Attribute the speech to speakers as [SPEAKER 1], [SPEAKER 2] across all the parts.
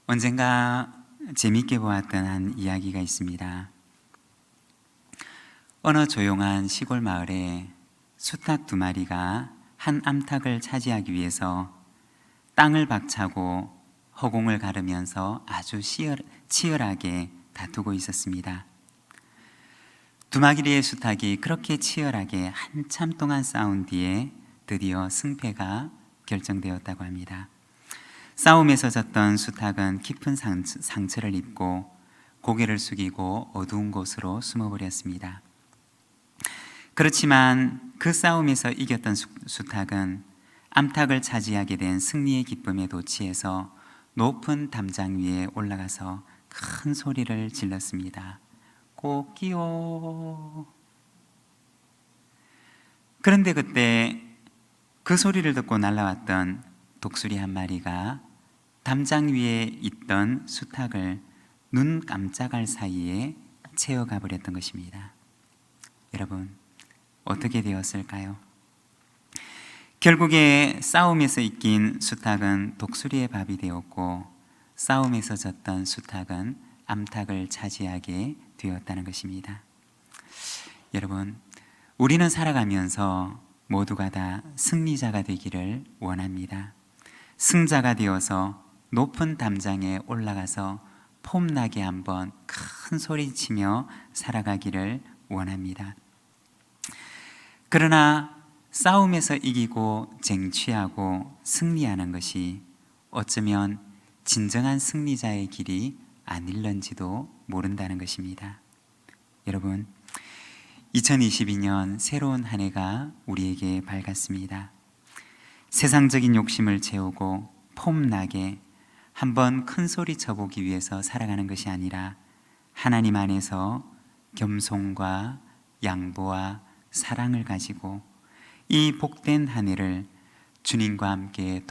[SPEAKER 1] 언젠가 재밌게 보았던 한 이야기가 있습니다. 어느 조용한 시골 마을에 수탉 2마리가 한 암탉을 차지하기 위해서 땅을 박차고 허공을 가르면서 아주 치열하게 다투고 있었습니다. 2마리의 수탉이 그렇게 치열하게 한참 동안 싸운 뒤에 드디어 승패가 결정되었다고 합니다. 싸움에서 졌던 수탉은 깊은 상처를 입고 고개를 숙이고 어두운 곳으로 숨어버렸습니다. 그렇지만 그 싸움에서 이겼던 수탉은 암탉을 차지하게 된 승리의 기쁨에 도취해서 높은 담장 위에 올라가서 큰 소리를 질렀습니다. 꽃기요. 그런데 그때 그 소리를 듣고 날아왔던 독수리 한 마리가 담장 위에 있던 수탉을 눈 깜짝할 사이에 채워가 버렸던 것입니다. 여러분, 어떻게 되었을까요? 결국에 싸움에서 이긴 수탉은 독수리의 밥이 되었고, 싸움에서 졌던 수탉은 암탉을 차지하게 되었다는 것입니다. 여러분, 우리는 살아가면서 모두가 다 승리자가 되기를 원합니다. 승자가 되어서 높은 담장에 올라가서 폼나게 한번 큰 소리치며 살아가기를 원합니다. 그러나 싸움에서 이기고 쟁취하고 승리하는 것이 어쩌면 진정한 승리자의 길이 아닐런지도 모른다는 것입니다. 여러분, 2022년 새로운 한 해가 우리에게 밝았습니다. 세상적인 욕심을 채우고 폼나게 한번 큰 소리 쳐보기 위해서 살아가는 것이 아니라 하나님 안에서 겸손과 양보와 사랑을 가지고 이 복된 한 해를 주님과 함께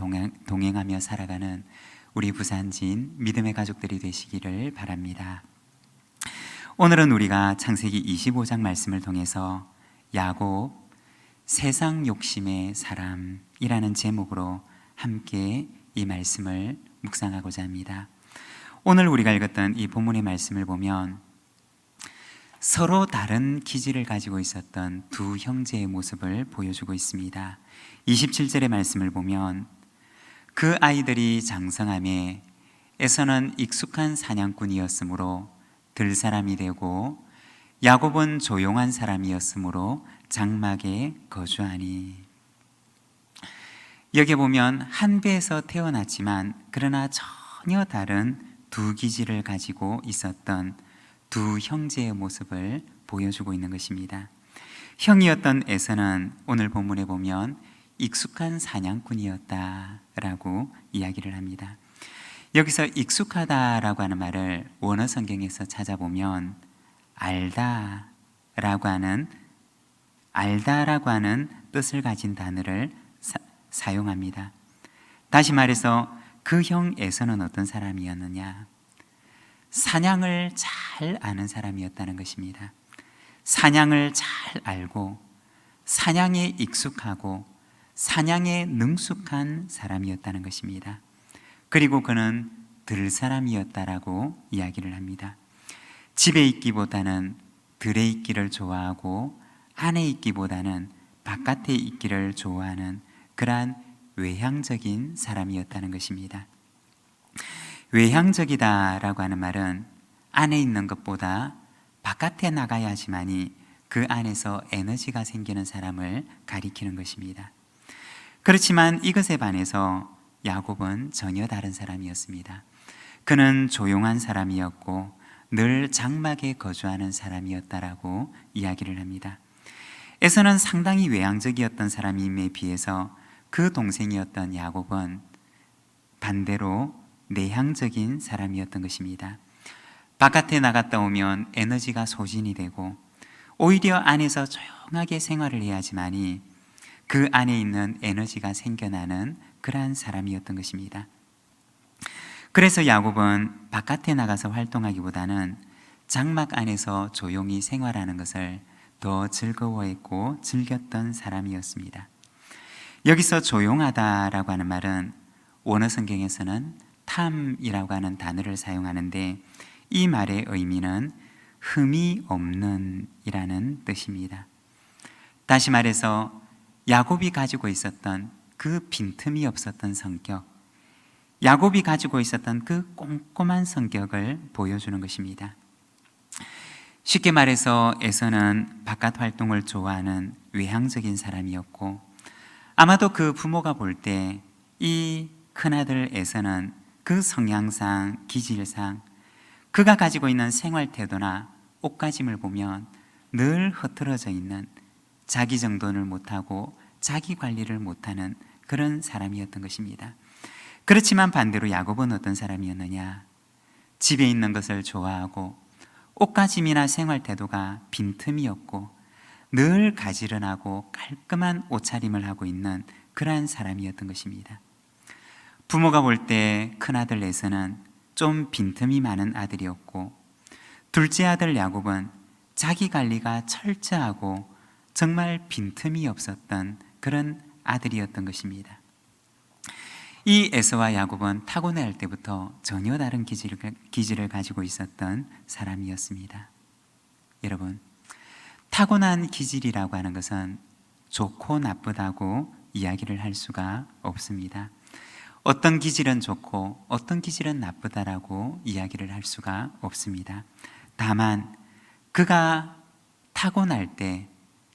[SPEAKER 1] 동행하며 살아가는 우리 부산진 믿음의 가족들이 되시기를 바랍니다. 오늘은 우리가 창세기 25장 말씀을 통해서 야곱 세상 욕심의 사람이라는 제목으로 함께 이 말씀을 묵상하고자 합니다. 오늘 우리가 읽었던 이 본문의 말씀을 보면 서로 다른 기질을 가지고 있었던 두 형제의 모습을 보여주고 있습니다. 27절의 말씀을 보면 그 아이들이 장성함에 에서는 익숙한 사냥꾼이었으므로 들사람이 되고 야곱은 조용한 사람이었으므로 장막에 거주하니. 여기 보면 한 배에서 태어났지만 그러나 전혀 다른 두 기질을 가지고 있었던 두 형제의 모습을 보여주고 있는 것입니다. 형이었던 에서는 오늘 본문에 보면 익숙한 사냥꾼이었다라고 이야기를 합니다. 여기서 익숙하다라고 하는 말을 원어 성경에서 찾아보면 알다라고 하는 뜻을 가진 단어를 사용합니다. 다시 말해서 그 형 에서는 어떤 사람이었느냐? 사냥을 잘 아는 사람이었다는 것입니다. 사냥을 잘 알고 사냥에 익숙하고 사냥에 능숙한 사람이었다는 것입니다. 그리고 그는 들사람이었다라고 이야기를 합니다. 집에 있기보다는 들에 있기를 좋아하고 안에 있기보다는 바깥에 있기를 좋아하는 그러한 외향적인 사람이었다는 것입니다. 외향적이다라고 하는 말은 안에 있는 것보다 바깥에 나가야지만이 그 안에서 에너지가 생기는 사람을 가리키는 것입니다. 그렇지만 이것에 반해서 야곱은 전혀 다른 사람이었습니다. 그는 조용한 사람이었고 늘 장막에 거주하는 사람이었다라고 이야기를 합니다. 에서는 상당히 외향적이었던 사람임에 비해서 그 동생이었던 야곱은 반대로 내향적인 사람이었던 것입니다. 바깥에 나갔다 오면 에너지가 소진이 되고 오히려 안에서 조용하게 생활을 해야지만이 그 안에 있는 에너지가 생겨나는 그러한 사람이었던 것입니다. 그래서 야곱은 바깥에 나가서 활동하기보다는 장막 안에서 조용히 생활하는 것을 더 즐거워했고 즐겼던 사람이었습니다. 여기서 조용하다라고 하는 말은 원어 성경에서는 참이라고 하는 단어를 사용하는데 이 말의 의미는 흠이 없는 이라는 뜻입니다. 다시 말해서 야곱이 가지고 있었던 그 빈틈이 없었던 성격, 야곱이 가지고 있었던 그 꼼꼼한 성격을 보여주는 것입니다. 쉽게 말해서 에서는 바깥 활동을 좋아하는 외향적인 사람이었고, 아마도 그 부모가 볼 때 이 큰아들 에서는 그 성향상, 기질상, 그가 가지고 있는 생활 태도나 옷가짐을 보면 늘 흐트러져 있는, 자기 정돈을 못하고 자기 관리를 못하는 그런 사람이었던 것입니다. 그렇지만 반대로 야곱은 어떤 사람이었느냐? 집에 있는 것을 좋아하고 옷가짐이나 생활 태도가 빈틈이 없고 늘 가지런하고 깔끔한 옷차림을 하고 있는 그러한 사람이었던 것입니다. 부모가 볼 때 큰아들 에서는 좀 빈틈이 많은 아들이었고, 둘째 아들 야곱은 자기 관리가 철저하고 정말 빈틈이 없었던 그런 아들이었던 것입니다. 이 에서와 야곱은 타고날 때부터 전혀 다른 기질을 가지고 있었던 사람이었습니다. 여러분, 타고난 기질이라고 하는 것은 좋고 나쁘다고 이야기를 할 수가 없습니다. 어떤 기질은 좋고 어떤 기질은 나쁘다라고 이야기를 할 수가 없습니다. 다만 그가 타고날 때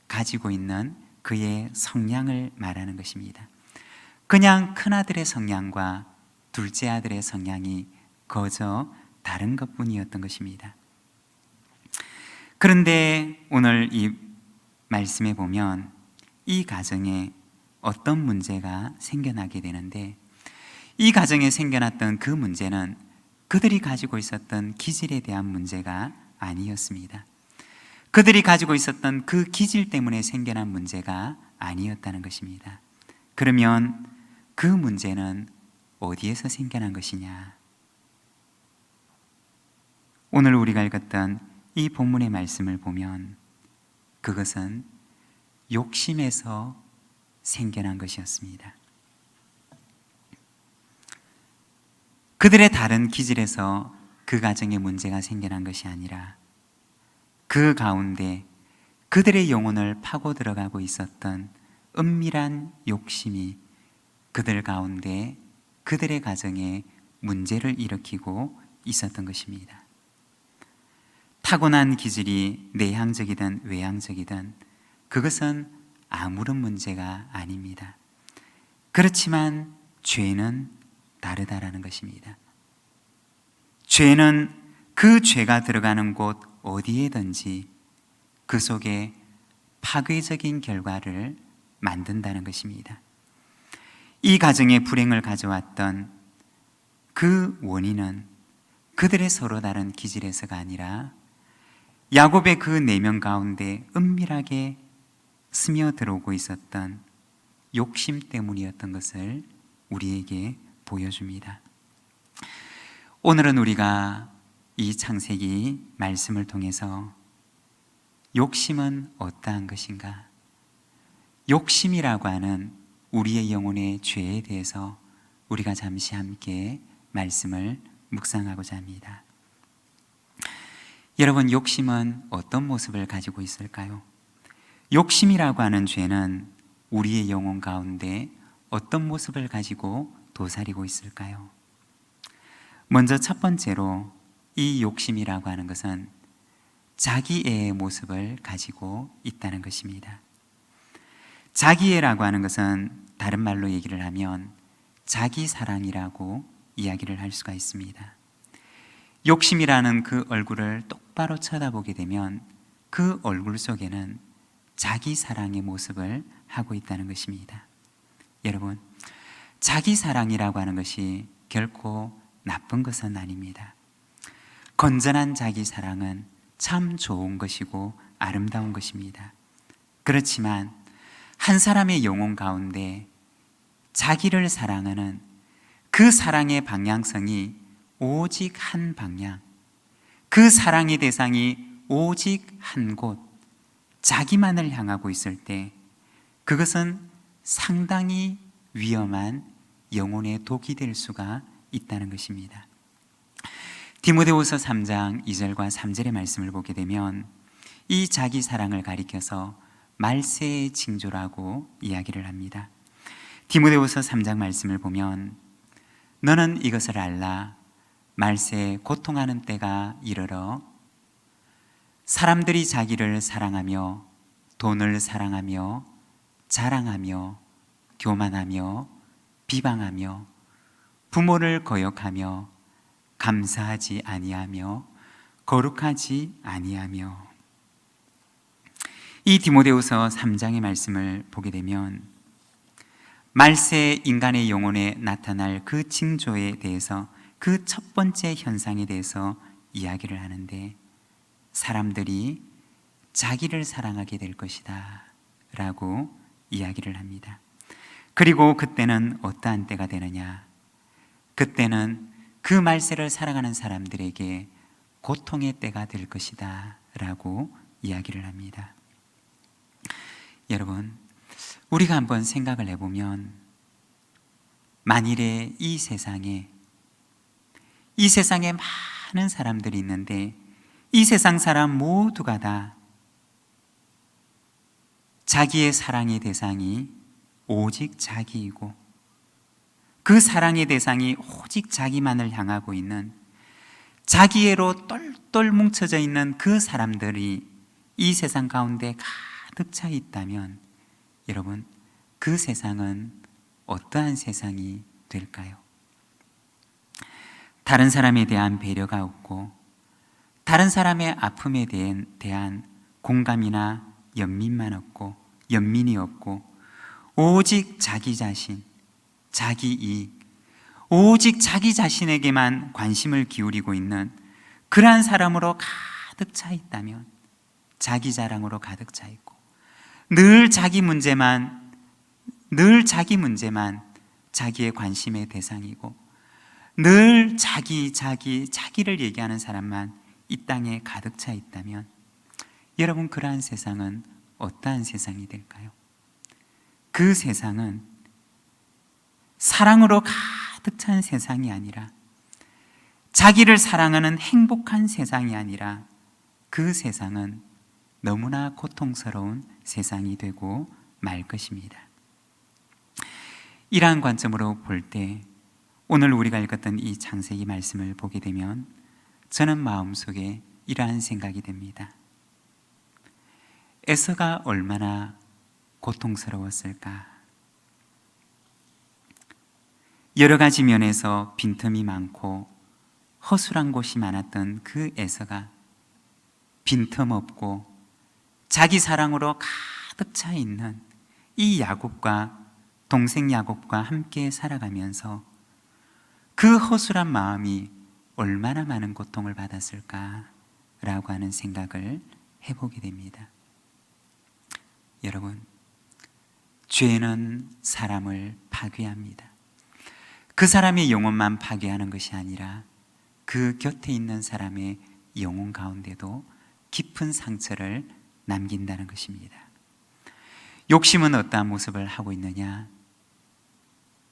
[SPEAKER 1] 가지고 있는 그의 성향을 말하는 것입니다. 그냥 큰아들의 성향과 둘째 아들의 성향이 거저 다른 것뿐이었던 것입니다. 그런데 오늘 이 말씀에 보면 이 가정에 어떤 문제가 생겨나게 되는데, 이 가정에 생겨났던 그 문제는 그들이 가지고 있었던 기질에 대한 문제가 아니었습니다. 그들이 가지고 있었던 그 기질 때문에 생겨난 문제가 아니었다는 것입니다. 그러면 그 문제는 어디에서 생겨난 것이냐? 오늘 우리가 읽었던 이 본문의 말씀을 보면 그것은 욕심에서 생겨난 것이었습니다. 그들의 다른 기질에서 그 가정에 문제가 생겨난 것이 아니라 그 가운데 그들의 영혼을 파고 들어가고 있었던 은밀한 욕심이 그들 가운데 그들의 가정에 문제를 일으키고 있었던 것입니다. 타고난 기질이 내향적이든 외향적이든 그것은 아무런 문제가 아닙니다. 그렇지만 죄는 다르다라는 것입니다. 죄는 그 죄가 들어가는 곳 어디에든지 그 속에 파괴적인 결과를 만든다는 것입니다. 이 가정에 불행을 가져왔던 그 원인은 그들의 서로 다른 기질에서가 아니라 야곱의 그 내면 가운데 은밀하게 스며들어오고 있었던 욕심 때문이었던 것을 우리에게 보여줍니다. 오늘은 우리가 이 창세기 말씀을 통해서 욕심은 어떠한 것인가? 욕심이라고 하는 우리의 영혼의 죄에 대해서 우리가 잠시 함께 말씀을 묵상하고자 합니다. 여러분, 욕심은 어떤 모습을 가지고 있을까요? 욕심이라고 하는 죄는 우리의 영혼 가운데 어떤 모습을 가지고 도사리고 있을까요? 먼저 첫 번째로 이 욕심이라고 하는 것은 자기애의 모습을 가지고 있다는 것입니다. 자기애라고 하는 것은 다른 말로 얘기를 하면 자기 사랑이라고 이야기를 할 수가 있습니다. 욕심이라는 그 얼굴을 똑바로 쳐다보게 되면 그 얼굴 속에는 자기 사랑의 모습을 하고 있다는 것입니다. 여러분, 자기 사랑이라고 하는 것이 결코 나쁜 것은 아닙니다. 건전한 자기 사랑은 참 좋은 것이고 아름다운 것입니다. 그렇지만 한 사람의 영혼 가운데 자기를 사랑하는 그 사랑의 방향성이 오직 한 방향, 그 사랑의 대상이 오직 한 곳, 자기만을 향하고 있을 때 그것은 상당히 위험한 영혼의 독이 될 수가 있다는 것입니다. 디모데후서 3장 2절과 3절의 말씀을 보게 되면 이 자기 사랑을 가리켜서 말세의 징조라고 이야기를 합니다. 디모데후서 3장 말씀을 보면 너는 이것을 알라. 말세에 고통하는 때가 이르러 사람들이 자기를 사랑하며 돈을 사랑하며 자랑하며 교만하며 비방하며 부모를 거역하며 감사하지 아니하며 거룩하지 아니하며. 이 디모데후서 3장의 말씀을 보게 되면 말세 인간의 영혼에 나타날 그 징조에 대해서, 그 첫 번째 현상에 대해서 이야기를 하는데, 사람들이 자기를 사랑하게 될 것이다 라고 이야기를 합니다. 그리고 그때는 어떠한 때가 되느냐? 그때는 그 말세를 살아가는 사람들에게 고통의 때가 될 것이다 라고 이야기를 합니다. 여러분, 우리가 한번 생각을 해보면 만일에 이 세상에 많은 사람들이 있는데 이 세상 사람 모두가 다 자기의 사랑의 대상이 오직 자기이고 그 사랑의 대상이 오직 자기만을 향하고 있는, 자기애로 똘똘 뭉쳐져 있는 그 사람들이 이 세상 가운데 가득 차 있다면 여러분, 그 세상은 어떠한 세상이 될까요? 다른 사람에 대한 배려가 없고 다른 사람의 아픔에 대한 공감이나 연민이 없고 오직 자기 자신, 자기 이익, 오직 자기 자신에게만 관심을 기울이고 있는 그러한 사람으로 가득 차 있다면, 자기 자랑으로 가득 차 있고 늘 자기 문제만 자기의 관심의 대상이고 늘 자기를 얘기하는 사람만 이 땅에 가득 차 있다면 여러분, 그러한 세상은 어떠한 세상이 될까요? 그 세상은 사랑으로 가득 찬 세상이 아니라, 자기를 사랑하는 행복한 세상이 아니라 그 세상은 너무나 고통스러운 세상이 되고 말 것입니다. 이러한 관점으로 볼 때 오늘 우리가 읽었던 이 창세기 말씀을 보게 되면 저는 마음속에 이러한 생각이 듭니다. 에서가 얼마나 고통스러웠을까? 여러 가지 면에서 빈틈이 많고 허술한 곳이 많았던 그 에서가 빈틈없고 자기 사랑으로 가득 차 있는 이 야곱과 동생 야곱과 함께 살아가면서 그 허술한 마음이 얼마나 많은 고통을 받았을까라고 하는 생각을 해보게 됩니다. 여러분, 죄는 사람을 파괴합니다. 그 사람의 영혼만 파괴하는 것이 아니라 그 곁에 있는 사람의 영혼 가운데도 깊은 상처를 남긴다는 것입니다. 욕심은 어떠한 모습을 하고 있느냐?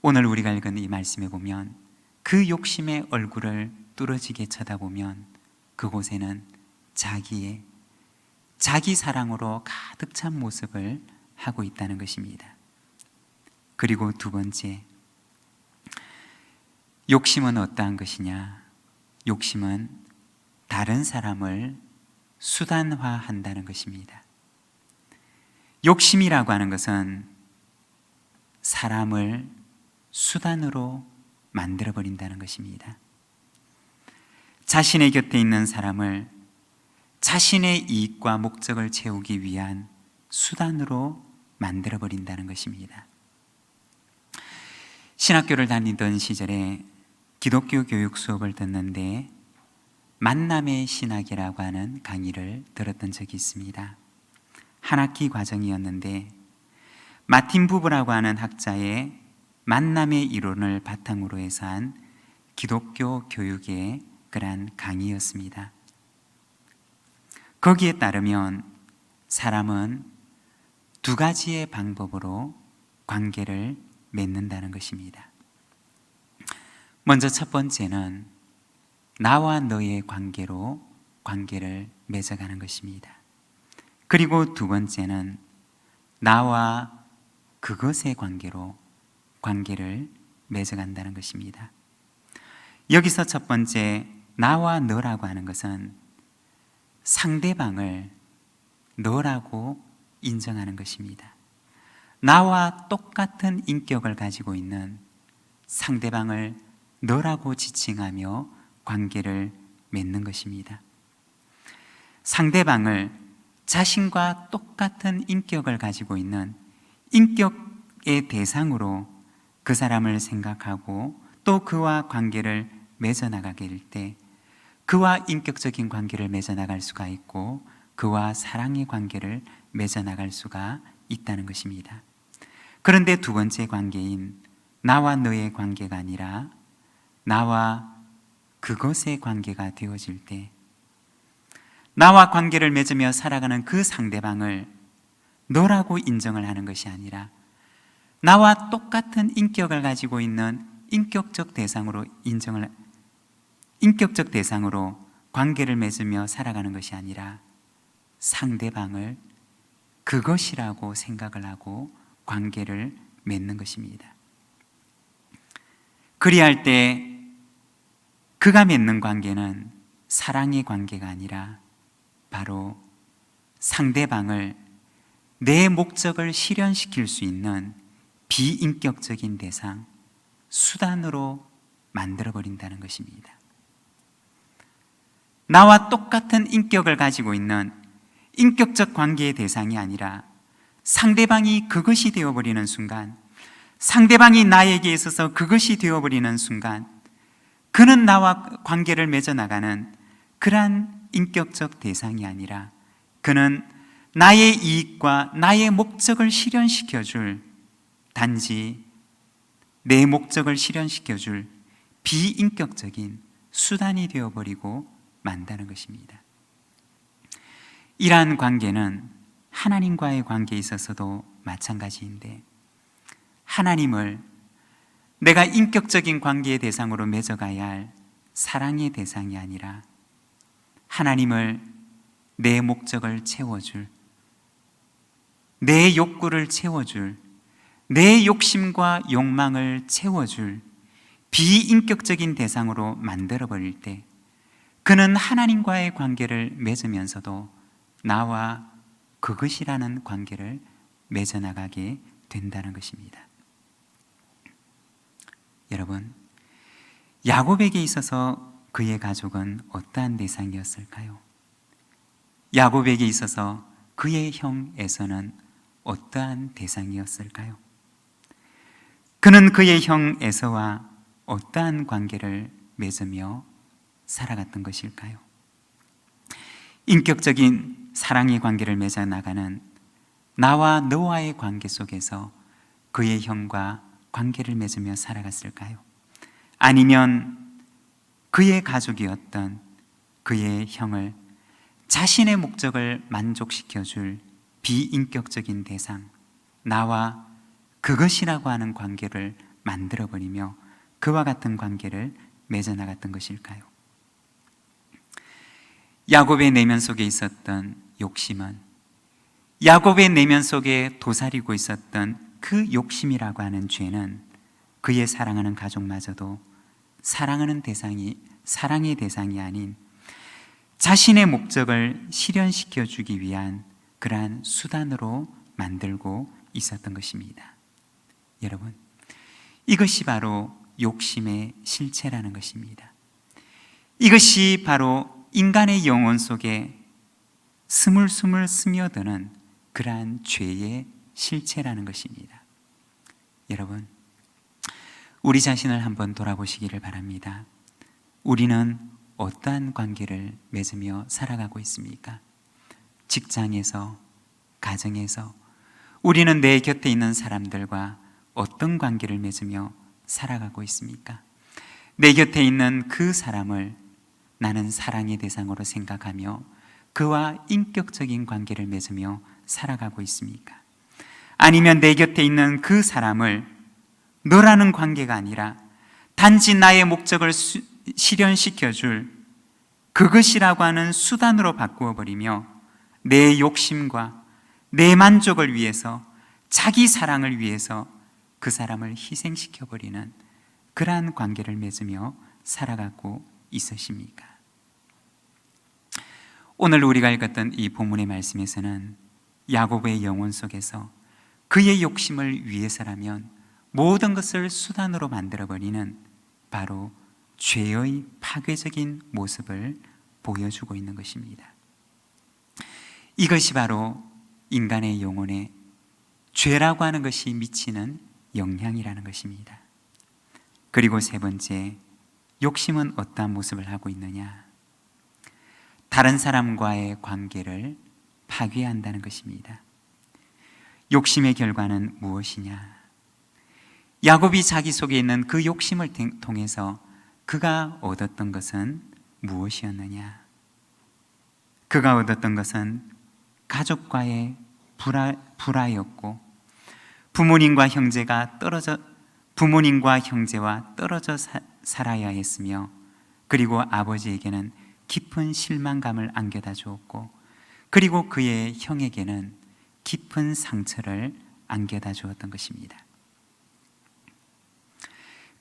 [SPEAKER 1] 오늘 우리가 읽은 이 말씀에 보면 그 욕심의 얼굴을 뚫어지게 쳐다보면 그곳에는 자기 사랑으로 가득 찬 모습을 하고 있다는 것입니다. 그리고 두 번째, 욕심은 어떠한 것이냐? 욕심은 다른 사람을 수단화한다는 것입니다. 욕심이라고 하는 것은 사람을 수단으로 만들어버린다는 것입니다. 자신의 곁에 있는 사람을 자신의 이익과 목적을 채우기 위한 수단으로 만들어버린다는 것입니다. 신학교를 다니던 시절에 기독교 교육 수업을 듣는데 만남의 신학이라고 하는 강의를 들었던 적이 있습니다. 한 학기 과정이었는데 마틴 부브라고 하는 학자의 만남의 이론을 바탕으로 해서 한 기독교 교육의 그러한 강의였습니다. 거기에 따르면 사람은 두 가지의 방법으로 관계를 맺는다는 것입니다. 먼저 첫 번째는 나와 너의 관계를 맺어가는 것입니다. 그리고 두 번째는 나와 그것의 관계를 맺어간다는 것입니다. 여기서 첫 번째 나와 너라고 하는 것은 상대방을 너라고 인정하는 것입니다. 나와 똑같은 인격을 가지고 있는 상대방을 너라고 지칭하며 관계를 맺는 것입니다. 상대방을 자신과 똑같은 인격을 가지고 있는 인격의 대상으로 그 사람을 생각하고 또 그와 관계를 맺어나가게 될 때 그와 인격적인 관계를 맺어나갈 수가 있고 그와 사랑의 관계를 맺어나갈 수가 있다는 것입니다. 그런데 두 번째 관계인 나와 너의 관계가 아니라 나와 그것의 관계가 되어질 때 나와 관계를 맺으며 살아가는 그 상대방을 너라고 인정을 하는 것이 아니라 나와 똑같은 인격을 가지고 있는 인격적 대상으로 관계를 맺으며 살아가는 것이 아니라 상대방을 그것이라고 생각을 하고 관계를 맺는 것입니다. 그리할 때 그가 맺는 관계는 사랑의 관계가 아니라 바로 상대방을 내 목적을 실현시킬 수 있는 비인격적인 대상, 수단으로 만들어버린다는 것입니다. 나와 똑같은 인격을 가지고 있는 인격적 관계의 대상이 아니라 상대방이 그것이 되어버리는 순간, 상대방이 나에게 있어서 그것이 되어버리는 순간 그는 나와 관계를 맺어나가는 그러한 인격적 대상이 아니라 그는 나의 이익과 나의 목적을 실현시켜줄, 단지 내 목적을 실현시켜줄 비인격적인 수단이 되어버리고 만다는 것입니다. 이러한 관계는 하나님과의 관계에 있어서도 마찬가지인데, 하나님을 내가 인격적인 관계의 대상으로 맺어가야 할 사랑의 대상이 아니라 하나님을 내 목적을 채워줄, 내 욕구를 채워줄, 내 욕심과 욕망을 채워줄 비인격적인 대상으로 만들어버릴 때 그는 하나님과의 관계를 맺으면서도 나와 그것이라는 관계를 맺어나가게 된다는 것입니다. 여러분, 야곱에게 있어서 그의 가족은 어떠한 대상이었을까요? 야곱에게 있어서 그의 형 에서는 어떠한 대상이었을까요? 그는 그의 형 에서와 어떠한 관계를 맺으며 살아갔던 것일까요? 인격적인 사랑의 관계를 맺어 나가는 나와 너와의 관계 속에서 그의 형과 관계를 맺으며 살아갔을까요? 아니면 그의 가족이었던 그의 형을 자신의 목적을 만족시켜줄 비인격적인 대상, 나와 그것이라고 하는 관계를 만들어버리며 그와 같은 관계를 맺어나갔던 것일까요? 야곱의 내면 속에 있었던 욕심은, 야곱의 내면 속에 도사리고 있었던 그 욕심이라고 하는 죄는 그의 사랑하는 가족마저도 사랑의 대상이 아닌 자신의 목적을 실현시켜주기 위한 그러한 수단으로 만들고 있었던 것입니다. 여러분, 이것이 바로 욕심의 실체라는 것입니다. 이것이 바로 인간의 영혼 속에 스물스물 스며드는 그러한 죄의 실체라는 것입니다. 여러분, 우리 자신을 한번 돌아보시기를 바랍니다. 우리는 어떠한 관계를 맺으며 살아가고 있습니까? 직장에서, 가정에서 우리는 내 곁에 있는 사람들과 어떤 관계를 맺으며 살아가고 있습니까? 내 곁에 있는 그 사람을 나는 사랑의 대상으로 생각하며 그와 인격적인 관계를 맺으며 살아가고 있습니까? 아니면 내 곁에 있는 그 사람을 너라는 관계가 아니라 단지 나의 목적을 실현시켜 줄 그것이라고 하는 수단으로 바꾸어 버리며 내 욕심과 내 만족을 위해서, 자기 사랑을 위해서 그 사람을 희생시켜 버리는 그러한 관계를 맺으며 살아가고 있으십니까? 오늘 우리가 읽었던 이 본문의 말씀에서는 야곱의 영혼 속에서 그의 욕심을 위해서라면 모든 것을 수단으로 만들어버리는 바로 죄의 파괴적인 모습을 보여주고 있는 것입니다. 이것이 바로 인간의 영혼에 죄라고 하는 것이 미치는 영향이라는 것입니다. 그리고 세 번째, 욕심은 어떠한 모습을 하고 있느냐? 다른 사람과의 관계를 파괴한다는 것입니다. 욕심의 결과는 무엇이냐? 야곱이 자기 속에 있는 그 욕심을 통해서 그가 얻었던 것은 무엇이었느냐? 그가 얻었던 것은 가족과의 불화였고 부모님과 형제와 떨어져 살아야 했으며, 그리고 아버지에게는 깊은 실망감을 안겨다 주었고, 그리고 그의 형에게는 깊은 상처를 안겨다 주었던 것입니다.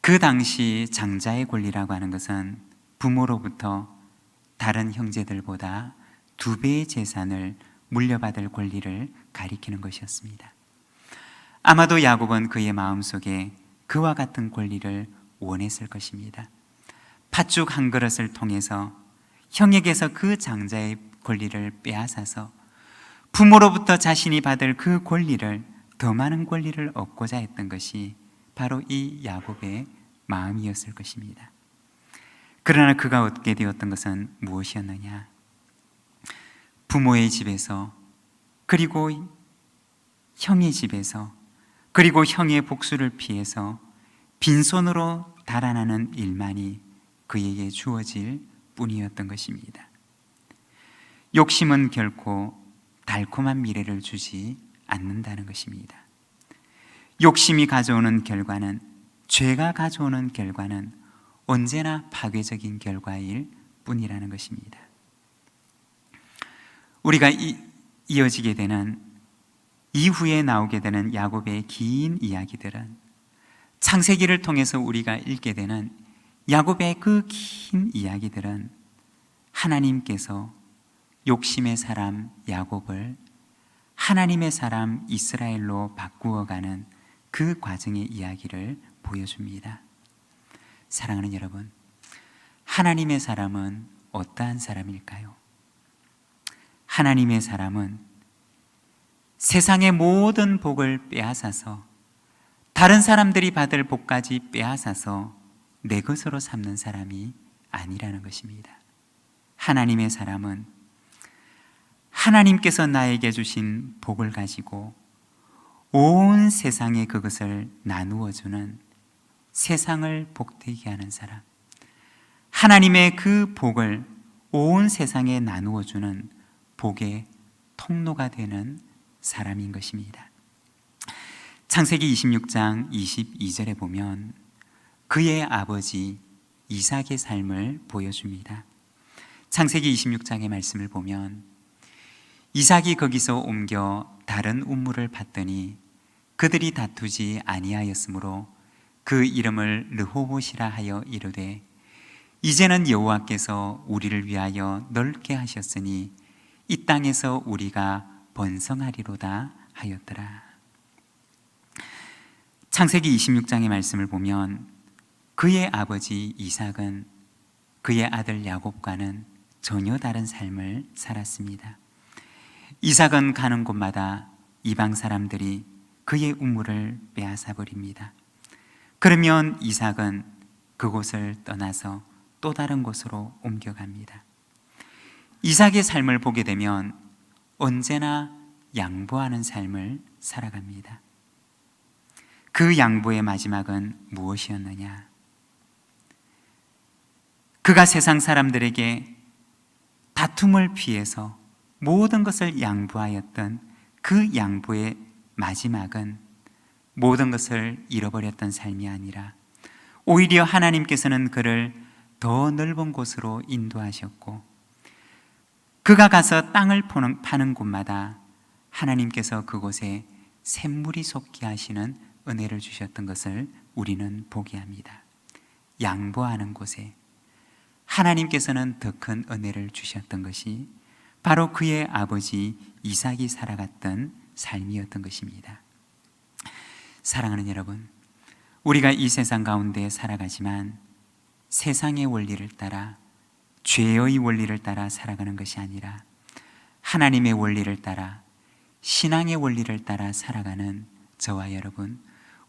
[SPEAKER 1] 그 당시 장자의 권리라고 하는 것은 부모로부터 다른 형제들보다 2배의 재산을 물려받을 권리를 가리키는 것이었습니다. 아마도 야곱은 그의 마음속에 그와 같은 권리를 원했을 것입니다. 팥죽 한 그릇을 통해서 형에게서 그 장자의 권리를 빼앗아서 부모로부터 자신이 받을 그 권리를, 더 많은 권리를 얻고자 했던 것이 바로 이 야곱의 마음이었을 것입니다. 그러나 그가 얻게 되었던 것은 무엇이었느냐? 부모의 집에서, 그리고 형의 집에서, 그리고 형의 복수를 피해서 빈손으로 달아나는 일만이 그에게 주어질 뿐이었던 것입니다. 욕심은 결코 달콤한 미래를 주지 않는다는 것입니다. 욕심이 가져오는 결과는, 죄가 가져오는 결과는 언제나 파괴적인 결과일 뿐이라는 것입니다. 우리가 이어지게 되는, 이후에 나오게 되는 야곱의 긴 이야기들은, 창세기를 통해서 우리가 읽게 되는 야곱의 그 긴 이야기들은 하나님께서 욕심의 사람 야곱을 하나님의 사람 이스라엘로 바꾸어가는 그 과정의 이야기를 보여줍니다. 사랑하는 여러분, 하나님의 사람은 어떠한 사람일까요? 하나님의 사람은 세상의 모든 복을 빼앗아서, 다른 사람들이 받을 복까지 빼앗아서 내 것으로 삼는 사람이 아니라는 것입니다. 하나님의 사람은 하나님께서 나에게 주신 복을 가지고 온 세상에 그것을 나누어 주는, 세상을 복되게 하는 사람, 하나님의 그 복을 온 세상에 나누어 주는 복의 통로가 되는 사람인 것입니다. 창세기 26장 22절에 보면 그의 아버지 이삭의 삶을 보여줍니다. 창세기 26장의 말씀을 보면 이삭이 거기서 옮겨 다른 우물을 봤더니 그들이 다투지 아니하였으므로 그 이름을 르호봇이라 하여 이르되, 이제는 여호와께서 우리를 위하여 넓게 하셨으니 이 땅에서 우리가 번성하리로다 하였더라. 창세기 26장의 말씀을 보면 그의 아버지 이삭은 그의 아들 야곱과는 전혀 다른 삶을 살았습니다. 이삭은 가는 곳마다 이방 사람들이 그의 우물을 빼앗아 버립니다. 그러면 이삭은 그곳을 떠나서 또 다른 곳으로 옮겨갑니다. 이삭의 삶을 보게 되면 언제나 양보하는 삶을 살아갑니다. 그 양보의 마지막은 무엇이었느냐? 그가 세상 사람들에게 다툼을 피해서 모든 것을 양보하였던 그 양보의 마지막은 모든 것을 잃어버렸던 삶이 아니라 오히려 하나님께서는 그를 더 넓은 곳으로 인도하셨고, 그가 가서 땅을 파는 곳마다 하나님께서 그곳에 샘물이 솟게 하시는 은혜를 주셨던 것을 우리는 보게 합니다. 양보하는 곳에 하나님께서는 더 큰 은혜를 주셨던 것이 바로 그의 아버지 이삭이 살아갔던 삶이었던 것입니다. 사랑하는 여러분, 우리가 이 세상 가운데 살아가지만 세상의 원리를 따라, 죄의 원리를 따라 살아가는 것이 아니라 하나님의 원리를 따라, 신앙의 원리를 따라 살아가는 저와 여러분,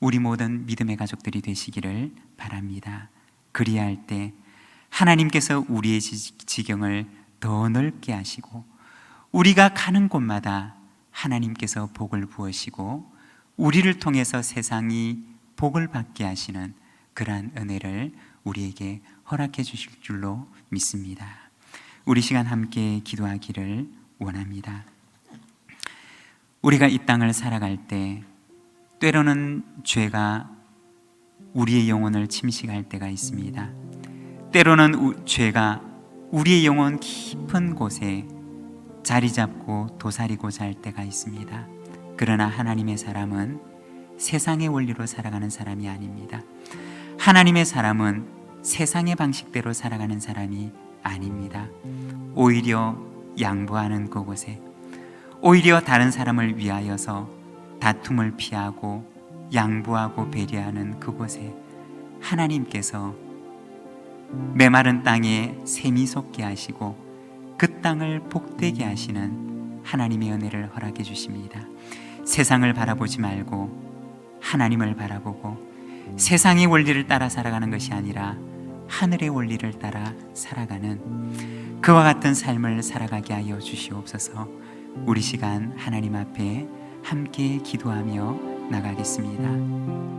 [SPEAKER 1] 우리 모든 믿음의 가족들이 되시기를 바랍니다. 그리할 때 하나님께서 우리의 지경을 더 넓게 하시고, 우리가 가는 곳마다 하나님께서 복을 부으시고 우리를 통해서 세상이 복을 받게 하시는 그러한 은혜를 우리에게 허락해 주실 줄로 믿습니다. 우리 시간 함께 기도하기를 원합니다. 우리가 이 땅을 살아갈 때 때로는 죄가 우리의 영혼을 침식할 때가 있습니다. 때로는 죄가 우리의 영혼 깊은 곳에 자리 잡고 도사리고자 할 때가 있습니다. 그러나 하나님의 사람은 세상의 원리로 살아가는 사람이 아닙니다. 하나님의 사람은 세상의 방식대로 살아가는 사람이 아닙니다. 오히려 양보하는 그곳에, 오히려 다른 사람을 위하여서 다툼을 피하고 양보하고 배려하는 그곳에 하나님께서 메마른 땅에 샘이 솟게 하시고 그 땅을 복되게 하시는 하나님의 은혜를 허락해 주십니다. 세상을 바라보지 말고 하나님을 바라보고 세상의 원리를 따라 살아가는 것이 아니라 하늘의 원리를 따라 살아가는 그와 같은 삶을 살아가게 하여 주시옵소서. 우리 시간 하나님 앞에 함께 기도하며 나가겠습니다.